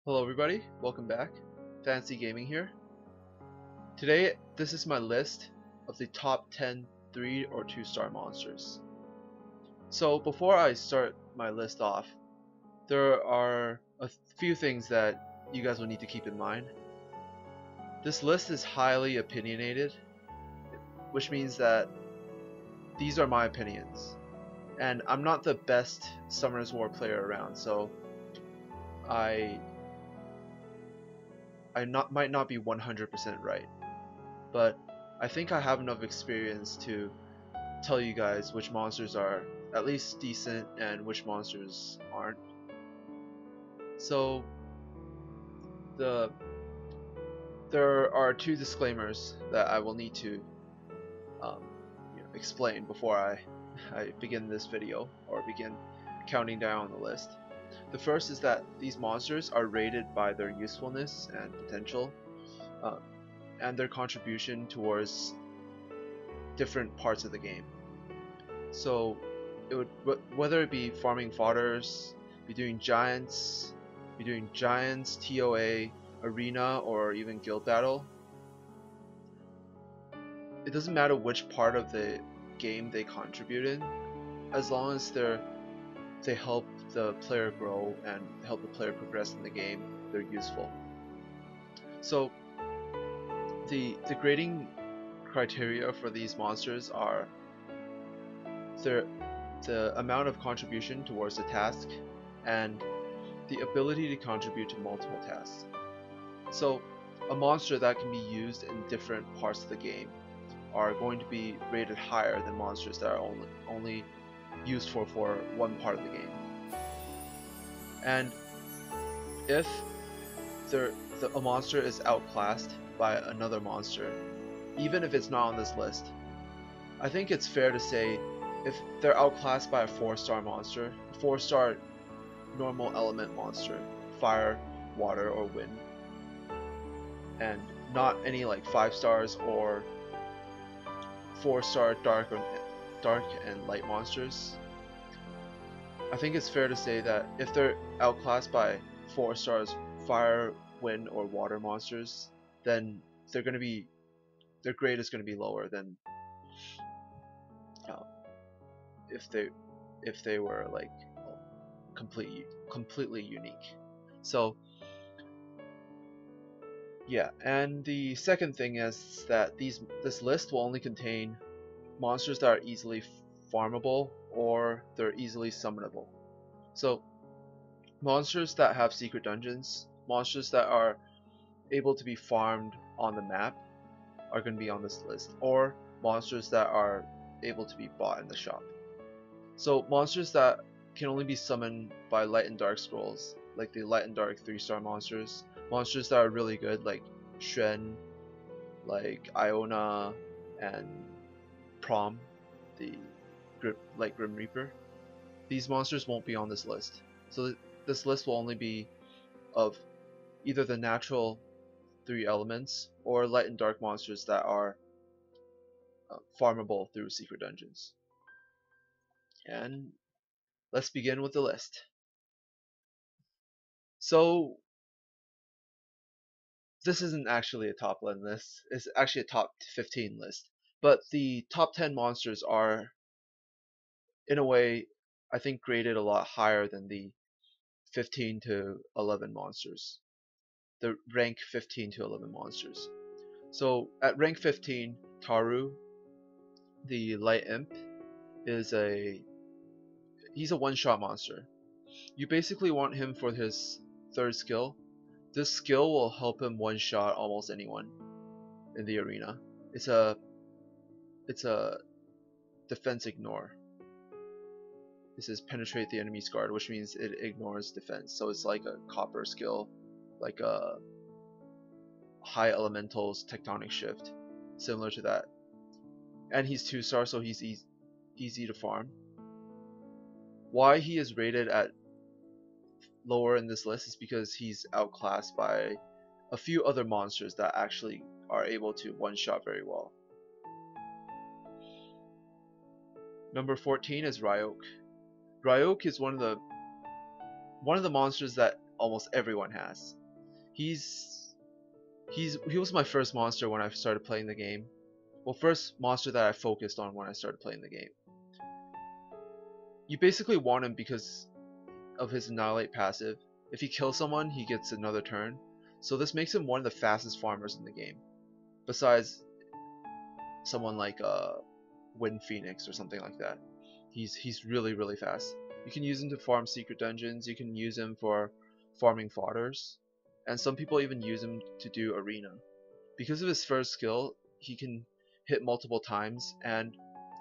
Hello everybody, welcome back. Fancy Gaming here. Today, this is my list of the top 10 3 or 2 star monsters. So before I start my list off, there are a few things that you guys will need to keep in mind. This list is highly opinionated, which means that these are my opinions. And I'm not the best Summoners War player around, so I might not be 100% right, but I think I have enough experience to tell you guys which monsters are at least decent and which monsters aren't. So there are two disclaimers that I will need to explain before I begin this video or begin counting down the list. The first is that these monsters are rated by their usefulness and potential, and their contribution towards different parts of the game. So, whether it be farming fodders, be doing giants, TOA, arena, or even guild battle, it doesn't matter which part of the game they contribute in, as long as they help the player grow and help the player progress in the game, they're useful. So the grading criteria for these monsters are the amount of contribution towards the task and the ability to contribute to multiple tasks. So a monster that can be used in different parts of the game are going to be rated higher than monsters that are only used for one part of the game. And if a monster is outclassed by another monster, even if it's not on this list, I think it's fair to say if they're outclassed by a 4-star monster, a 4-star normal element monster, fire, water, or wind, and not any like 5 stars or 4-star dark and light monsters, I think it's fair to say that if they're outclassed by 4 stars fire, wind, or water monsters, then their grade is going to be lower than if they were like completely unique. So yeah, and the second thing is that this list will only contain monsters that are easily farmable or they're easily summonable. So monsters that have secret dungeons, monsters that are able to be farmed on the map are going to be on this list, or monsters that are able to be bought in the shop. So monsters that can only be summoned by light and dark scrolls, like the light and dark 3-star monsters that are really good like Shren, like Iona, and Prom, the Grim Reaper. These monsters won't be on this list. So this list will only be of either the natural 3 elements or light and dark monsters that are farmable through secret dungeons. And let's begin with the list. So this isn't actually a top 10 list, it's actually a top 15 list. But the top 10 monsters are, in a way, I think graded a lot higher than the 15 to 11 monsters. The rank 15 to 11 monsters. So at rank 15, Taru, the light imp, he's a one-shot monster. You basically want him for his 3rd skill. This skill will help him one-shot almost anyone in the arena. It's a defense ignore. This is penetrate the enemy's guard, which means it ignores defense. So it's like a copper skill, like a high elementals tectonic shift, similar to that. And he's 2-star, so he's easy to farm. Why he is rated at lower in this list is because he's outclassed by a few other monsters that actually are able to one-shot very well. Number 14 is Ryok. Ryok is one of the monsters that almost everyone has. he was my first monster when I started playing the game. Well, first monster that I focused on when I started playing the game. You basically want him because of his Annihilate passive. If he kills someone, he gets another turn. So this makes him one of the fastest farmers in the game. Besides someone like Wind Phoenix or something like that. He's really fast. You can use him to farm secret dungeons, you can use him for farming fodders, and some people even use him to do arena. Because of his first skill, he can hit multiple times, and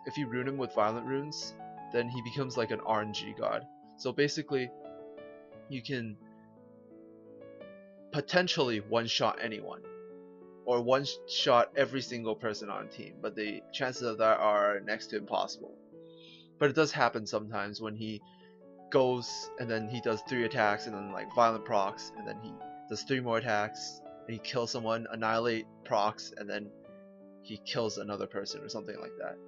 if you rune him with violent runes, then he becomes like an RNG god. So basically, you can potentially one-shot anyone, or one-shot every single person on a team, but the chances of that are next to impossible. But it does happen sometimes when he goes and then he does 3 attacks and then like violent procs, and then he does 3 more attacks and he kills someone, Annihilate procs, and then he kills another person or something like that.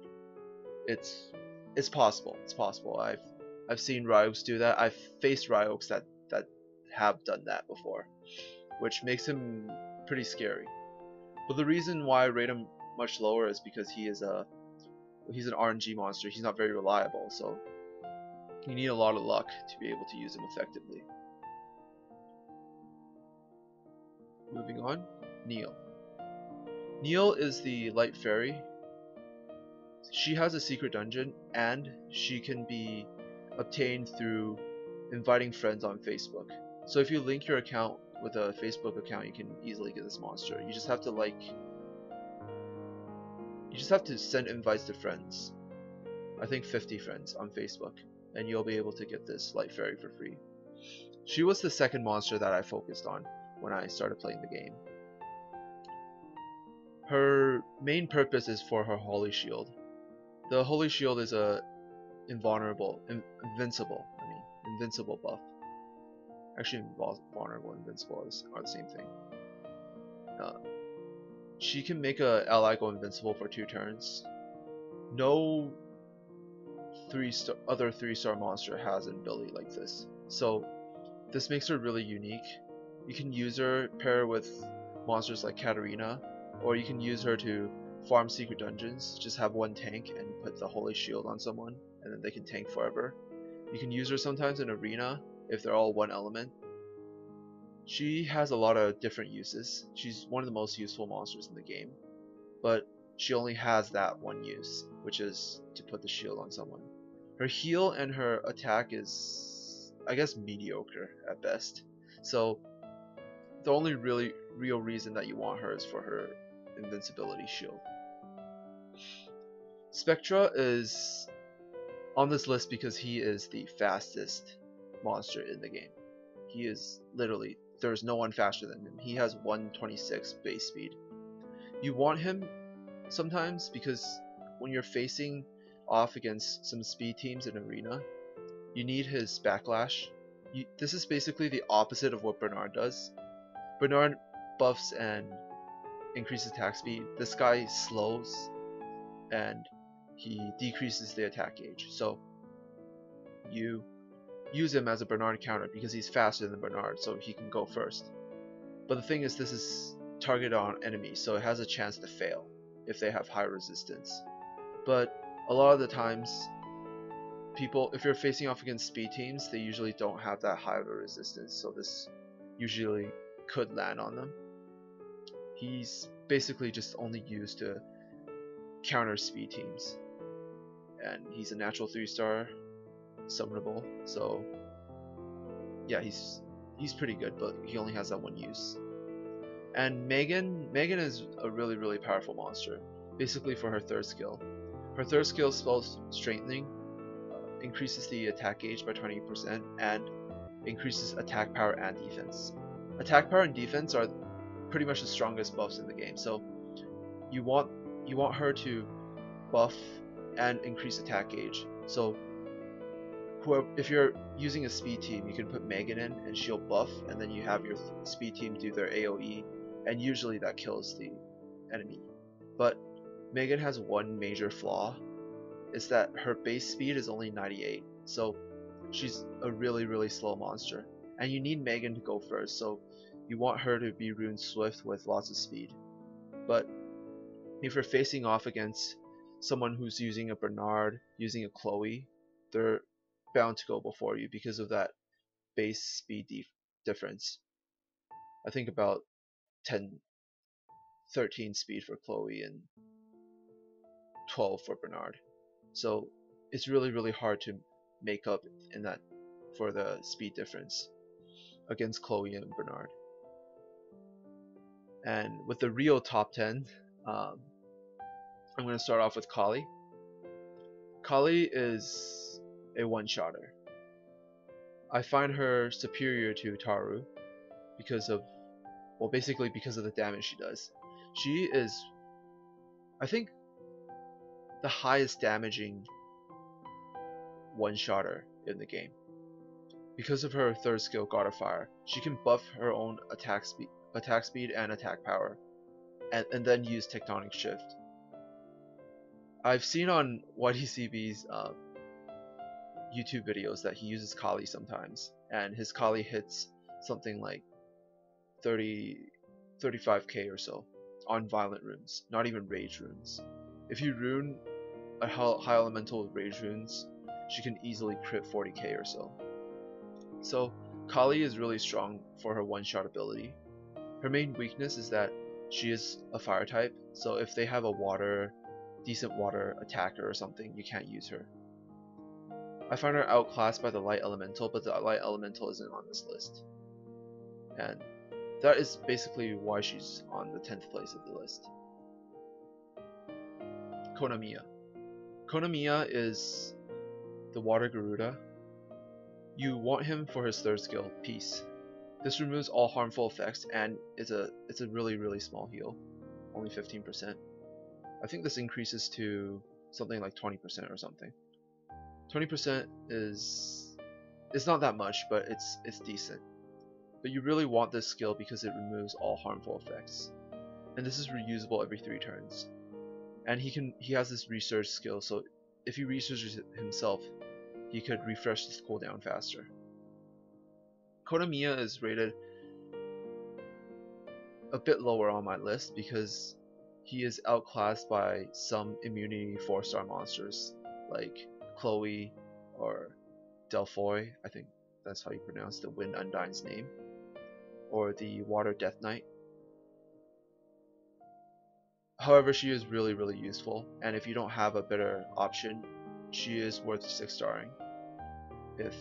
It's possible. It's possible. I've seen Ryokes do that. I've faced Ryokes that have done that before, which makes him pretty scary. But the reason why I rate him much lower is because he's an RNG monster. He's not very reliable, so you need a lot of luck to be able to use him effectively. Moving on, Neil. Neil is the light fairy. She has a secret dungeon, and she can be obtained through inviting friends on Facebook. So if you link your account with a Facebook account, you can easily get this monster. You just have to send invites to friends. I think 50 friends on Facebook, and you'll be able to get this light fairy for free. She was the second monster that I focused on when I started playing the game. Her main purpose is for her Holy Shield. The Holy Shield is a invincible buff. Actually, vulnerable and invincible are the same thing. She can make a ally go invincible for 2 turns. No other 3-star monster has an ability like this. So this makes her really unique. You can use her pair with monsters like Katarina, or you can use her to farm secret dungeons. Just have 1 tank and put the Holy Shield on someone, and then they can tank forever. You can use her sometimes in arena if they're all 1 element. She has a lot of different uses. She's one of the most useful monsters in the game, but she only has that 1 use, which is to put the shield on someone. Her heal and her attack is, I guess, mediocre at best. So the only real reason that you want her is for her invincibility shield. Spectra is on this list because he is the fastest monster in the game. He is literally, there's no one faster than him. He has 126 base speed. You want him sometimes because when you're facing off against some speed teams in arena, you need his backlash. This is basically the opposite of what Bernard does. Bernard buffs and increases attack speed. This guy slows and he decreases the attack gauge. So you use him as a Bernard counter because he's faster than Bernard, so he can go first. But the thing is, this is targeted on enemies, so it has a chance to fail if they have high resistance. But a lot of the times, if you're facing off against speed teams, they usually don't have that high of a resistance, so this usually could land on them. He's basically just only used to counter speed teams, and he's a natural 3-star summonable, so yeah, he's pretty good, but he only has that 1 use. And Megan is a really powerful monster, basically for her 3rd skill. Her 3rd skill spells Strengthening, increases the attack gauge by 20%, and increases attack power and defense. Attack power and defense are pretty much the strongest buffs in the game, so you want her to buff and increase attack gauge. So if you're using a speed team, you can put Megan in and she'll buff, and then you have your speed team do their AoE, and usually that kills the enemy. But Megan has 1 major flaw, is that her base speed is only 98, so she's a really slow monster, and you need Megan to go first, so you want her to be rune swift with lots of speed. But if you're facing off against someone who's using a Bernard, using a Chloe, they're bound to go before you because of that base speed difference. I think about 10, 13 speed for Chloe and 12 for Bernard. So it's really hard to make up in that for the speed difference against Chloe and Bernard. And with the real top 10, I'm going to start off with Kali. Kali is a one-shotter. I find her superior to Taru because of, well, basically because of the damage she does. She is, I think, the highest damaging one-shotter in the game. Because of her third skill, God of Fire, she can buff her own attack speed and attack power, and then use Tectonic Shift. I've seen on YTCB's YouTube videos that he uses Kali sometimes, and his Kali hits something like 35k or so on violent runes, not even rage runes. If you rune a high elemental with rage runes, she can easily crit 40k or so. So Kali is really strong for her one-shot ability. Her main weakness is that she is a fire type, so if they have a decent water attacker or something, you can't use her. I find her outclassed by the light elemental, but the light elemental isn't on this list. And that is basically why she's on the 10th place of the list. Konamiya. Konamiya is the water Garuda. You want him for his third skill, Peace. This removes all harmful effects and it's a really small heal, only 15%. I think this increases to something like 20% or something. 20% is, it's not that much, but it's decent. But you really want this skill because it removes all harmful effects, and this is reusable every 3 turns. And he has this research skill, so if he researches it himself, he could refresh this cooldown faster. Konamiya is rated a bit lower on my list because he is outclassed by some immunity 4-star monsters like Chloe or Delphoy, I think that's how you pronounce the Wind Undyne's name, or the Water Death Knight. However, she is really useful, and if you don't have a better option, she is worth 6-starring if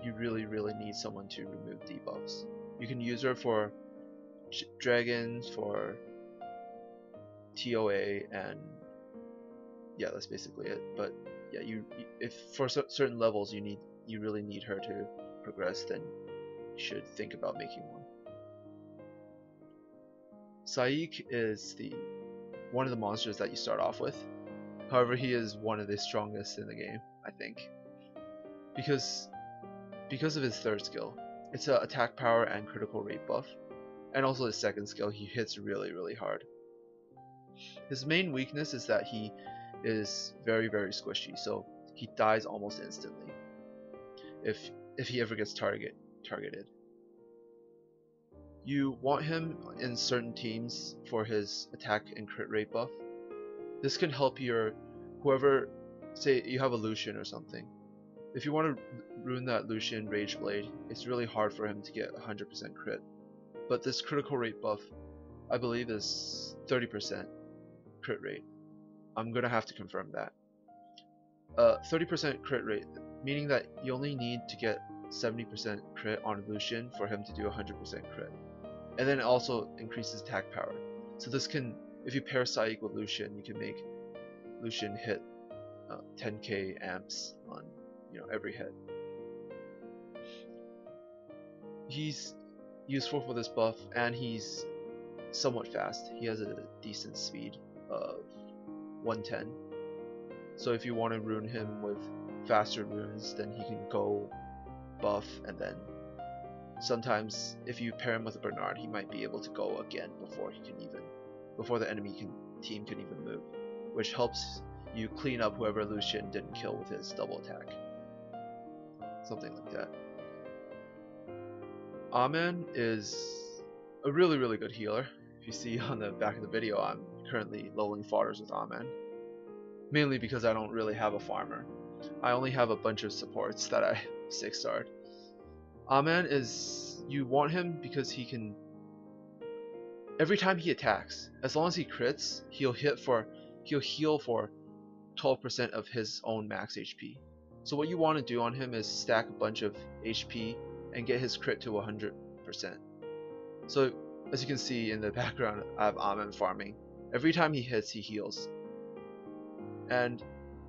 you really need someone to remove debuffs. You can use her for dragons, for TOA, and yeah, that's basically it. But yeah, if for certain levels you really need her to progress, then you should think about making one. Saik is one of the monsters that you start off with. However, he is one of the strongest in the game, I think, because of his third skill. It's an attack power and critical rate buff, and also his second skill, he hits really hard. His main weakness is that he is very squishy, so he dies almost instantly if he ever gets targeted. You want him in certain teams for his attack and crit rate buff. This can help whoever, say you have a Lucian or something. If you want to ruin that Lucian Rage Blade, it's really hard for him to get 100% crit. But this critical rate buff, I believe, is 30% crit rate. I'm gonna have to confirm that. 30% crit rate, meaning that you only need to get 70% crit on Lucian for him to do 100% crit. And then it also increases attack power. So this can, if you pair Saik with Lucian, you can make Lucian hit 10k amps on every hit. He's useful for this buff, and he's somewhat fast. He has a decent speed of 110. So if you want to rune him with faster runes, then he can go buff, and then sometimes if you pair him with a Bernard, he might be able to go again before the enemy team can even move, which helps you clean up whoever Lucian didn't kill with his double attack. Something like that. Amen is a really, really good healer. If you see on the back of the video, I'm currently leveling fodders with Amen. Mainly because I don't really have a farmer. I only have a bunch of supports that I 6-starred. Amen is, you want him because he can, every time he attacks, as long as he crits, he'll heal for 12% of his own max HP. So what you want to do on him is stack a bunch of HP and get his crit to 100%. So as you can see in the background, I have Amen farming. Every time he hits, he heals. And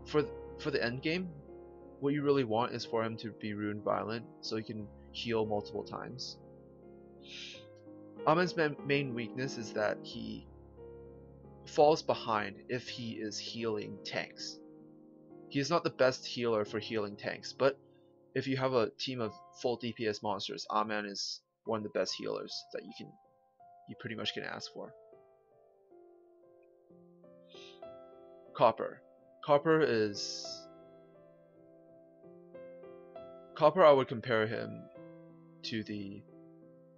for the end game, what you really want is for him to be rune violent so he can heal multiple times. Amen's main weakness is that he falls behind if he is healing tanks. He is not the best healer for healing tanks, but if you have a team of full DPS monsters, Amen is one of the best healers that you pretty much can ask for. Copper. Copper, I would compare him to the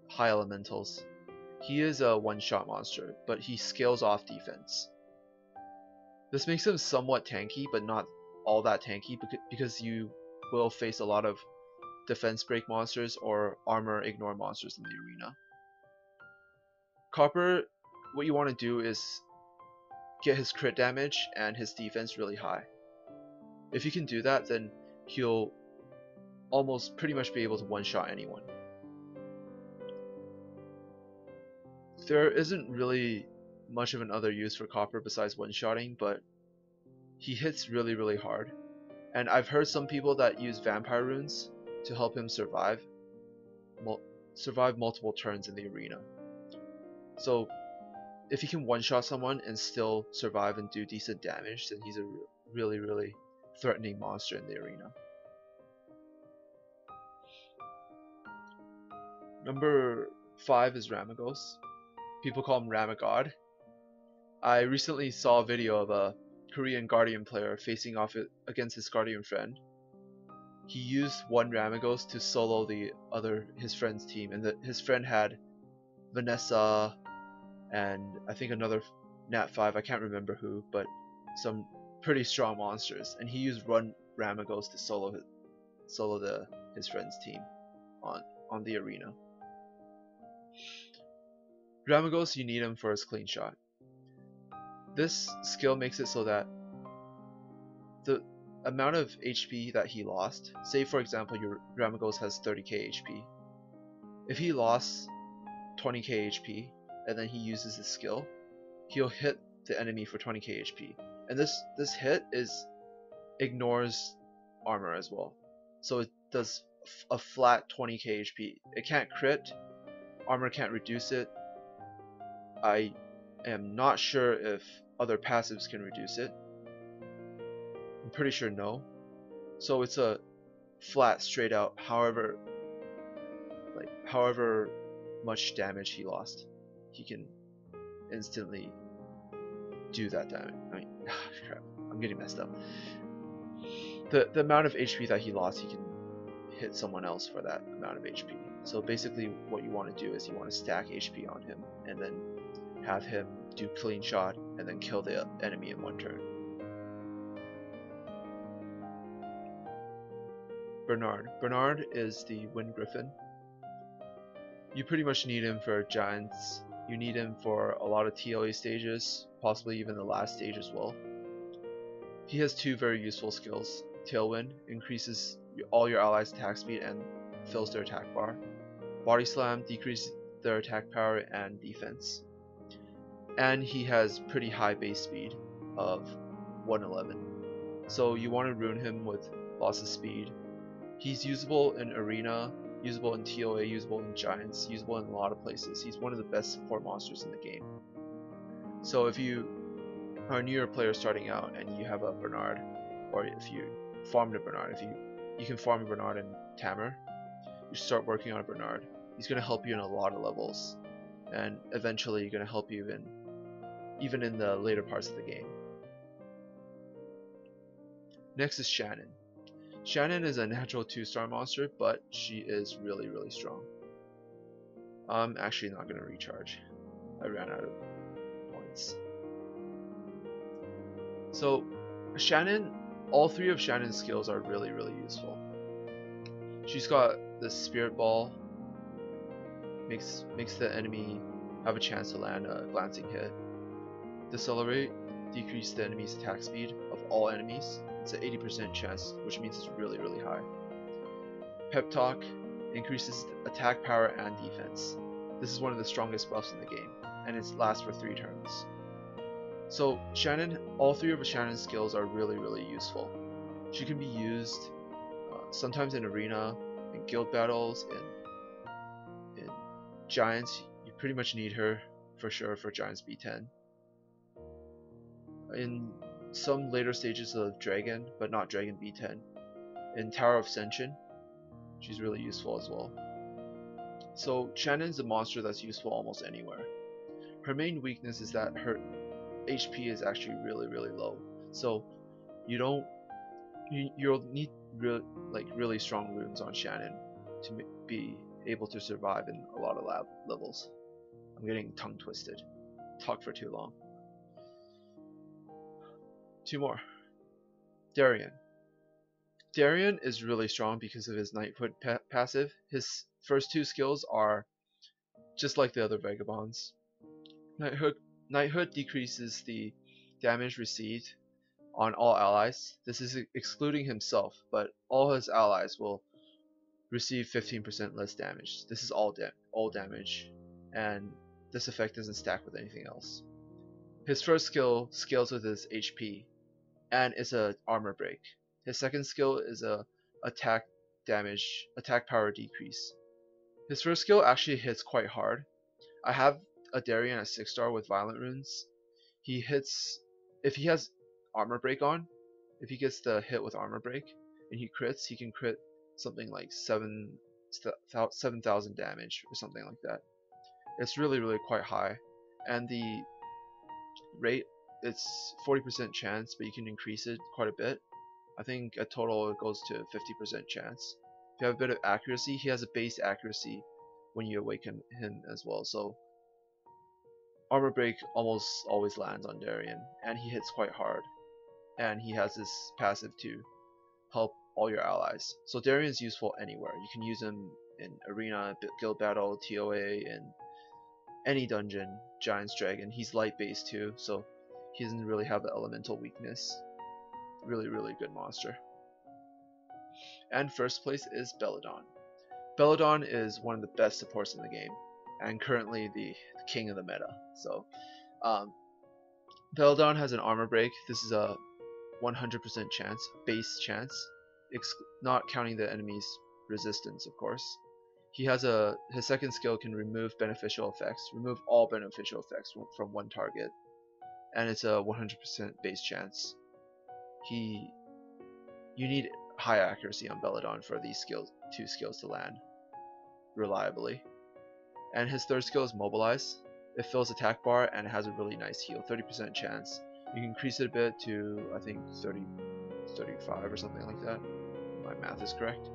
high elementals. He is a one-shot monster, but he scales off defense. This makes him somewhat tanky, but not all that tanky, because you will face a lot of defense break monsters or armor ignore monsters in the arena. Copper, what you want to do is get his crit damage and his defense really high. If you can do that, then he'll almost pretty much be able to one-shot anyone. There isn't really much of another use for Copper besides one-shotting, but he hits really, really hard. And I've heard some people that use vampire runes to help him survive multiple turns in the arena. So if he can one-shot someone and still survive and do decent damage, then he's a really, really threatening monster in the arena. Number 5 is Ramagos. People call him Ramagod. I recently saw a video of a Korean Guardian player facing off against his Guardian friend. He used one Ramagos to solo his friend's team, and his friend had Vanessa and I think another Nat 5, I can't remember who, but some pretty strong monsters, and he used one Ramagos to solo his friend's team on the arena. Ramagos, you need him for his clean shot. This skill makes it so that the amount of HP that he lost, say for example your Ramagos has 30k HP, if he lost 20k HP and then he uses his skill, he'll hit the enemy for 20k HP, and this hit ignores armor as well, so it does a flat 20k HP. It can't crit, armor can't reduce it. I am not sure if other passives can reduce it. I'm pretty sure no. So it's a flat, straight out, however much damage he lost, he can instantly do that damage. I mean, crap, I'm getting messed up. The amount of HP that he lost, he can hit someone else for that amount of HP. So basically what you want to do is you want to stack HP on him and then have him do clean shot and then kill the enemy in one turn. Bernard is the Wind Griffin. You pretty much need him for Giants. You need him for a lot of TLA stages, possibly even the last stage as well. He has two very useful skills. Tailwind increases all your allies' attack speed and fills their attack bar. Body Slam decreases their attack power and defense. And he has pretty high base speed of 111. So you want to rune him with lots of speed. He's usable in Arena, usable in TOA, usable in Giants, usable in a lot of places. He's one of the best support monsters in the game. So if you are a newer player starting out and you have a Bernard, or if you farmed a Bernard, if you can farm a Bernard in Tamer, you start working on a Bernard. He's going to help you in a lot of levels, and eventually going to help you even in the later parts of the game. Next is Shannon. Shannon is a natural 2-star monster, but she is really, really strong. I'm actually not going to recharge. I ran out of points. So Shannon, all three of Shannon's skills are really useful. She's got the Spirit Ball, makes the enemy have a chance to land a glancing hit. Decelerate, decrease the enemy's attack speed of all enemies. It's an 80% chance, which means it's really high. Pep Talk increases attack power and defense. This is one of the strongest buffs in the game, and it lasts for 3 turns. So Shannon, all three of Shannon's skills are really useful. She can be used sometimes in arena, in guild battles, in giants. You pretty much need her for sure for Giants B10. In some later stages of Dragon, but not Dragon B10. In Tower of Ascension, she's really useful as well. So Shannon's a monster that's useful almost anywhere. Her main weakness is that her HP is actually really low. So you'll need really strong runes on Shannon to be able to survive in a lot of levels. I'm getting tongue twisted. Talk for too long. 2 more. Darien. Darien is really strong because of his Knighthood passive. His first 2 skills are just like the other Vagabonds. Knighthood decreases the damage received on all allies. This is excluding himself, but all his allies will receive 15% less damage. This is all damage, and this effect doesn't stack with anything else. His first skill scales with his HP, and it's a armor break. His second skill is a attack power decrease. His first skill actually hits quite hard. I have a Darien at 6-star with violent runes. He hits, if he has armor break on, if he gets the hit with armor break and he crits, he can crit something like 7,000 damage or something like that. It's really quite high, and the rate, it's 40% chance, but you can increase it quite a bit. I think a total it goes to 50% chance. If you have a bit of accuracy, he has a base accuracy when you awaken him as well. So armor break almost always lands on Darien, and he hits quite hard. And he has this passive to help all your allies. So Darien is useful anywhere. You can use him in arena, guild battle, TOA, in any dungeon, Giants, Dragon. He's light base too, so he doesn't really have the elemental weakness. Really good monster. And first place is Belladon. Belladon is one of the best supports in the game, and currently the king of the meta. So Belladon has an armor break. This is a 100% chance, base chance, not counting the enemy's resistance, of course. He has his second skill can remove beneficial effects, remove all beneficial effects from one target, and it's a 100% base chance. You need high accuracy on Belladon for these 2 skills to land reliably. And his third skill is Mobilize. It fills attack bar and it has a really nice heal, 30% chance. You can increase it a bit to, I think, 35 or something like that. My math is correct.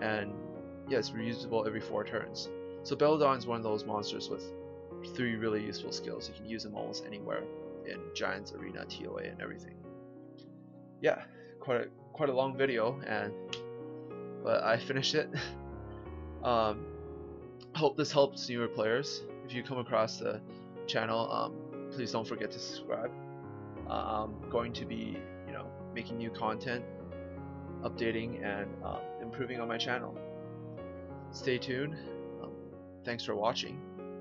And yeah, it's reusable every 4 turns. So Belladon is one of those monsters with 3 really useful skills. You can use them almost anywhere in Giants, Arena, TOA, and everything. Yeah, quite a long video, but I finished it. Hope this helps newer players. If you come across the channel, please don't forget to subscribe. I'm going to be, making new content, updating and improving on my channel. Stay tuned. Thanks for watching.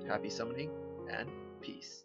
Happy summoning and peace.